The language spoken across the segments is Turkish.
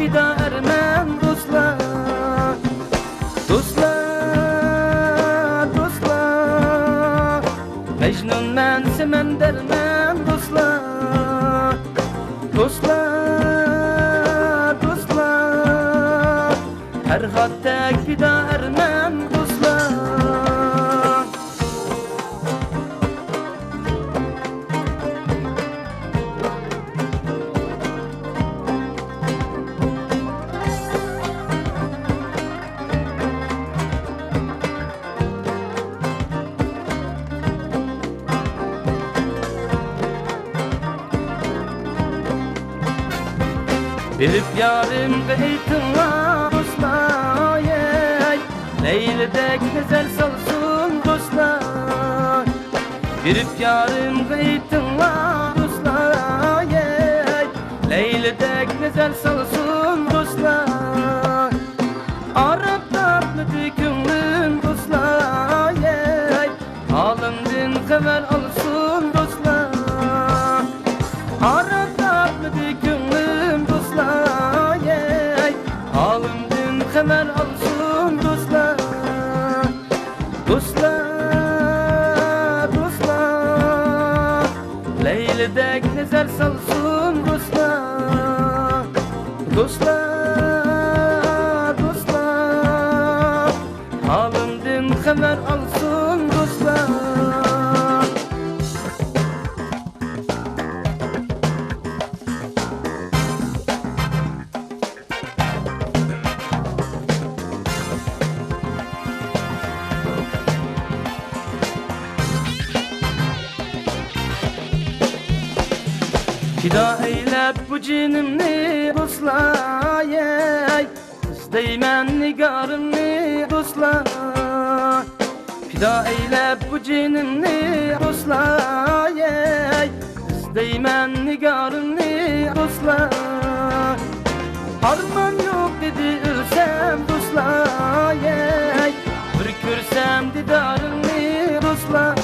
bir daha ermem dostlar. Dostlar, dostlar, Mecnun men semen dermem dostlar. Dostlar, dostlar, her hattek bir daha ermem dostlar. Bilip yarim gıytınla dostlar, yey Leyli'dek güzel salsın dostlar. Bilip yarim gıytınla dostlar, yey Leyli'dek güzel salsın dostlar. Arap tatlıdı künlüm dostlar, yey Alımdın haber alsın dostlar. Arap tatlıdı künlüm dostlar, yey Alımdın haber alsın dostlar. Dostlar, dostlar, Leyli'dek nezer salsın dostlar. Dostlar, dostlar, Alımdın haber alsın dostlar. Fida eylep bu cinimni dostlar, yey İsteymen nigarımni dostlar. Fida eylep bu cinimni dostlar, yey İsteymen nigarımni dostlar. Arman yok dedi ölsem dostlar, yey Bir görsem didarımni dostlar.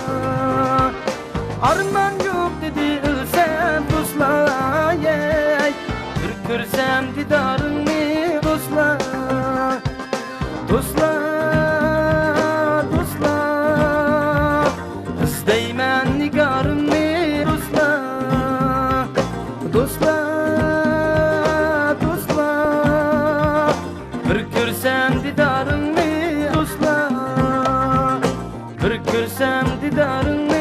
Arman yok dedi ölsem dostlar, yey Bir görsem didarını dostlar. Dostlar, dostlar, İsteymen nigarını dostlar. Dostlar, dostlar, Bir görsem didarını dostlar. Bir görsem didarını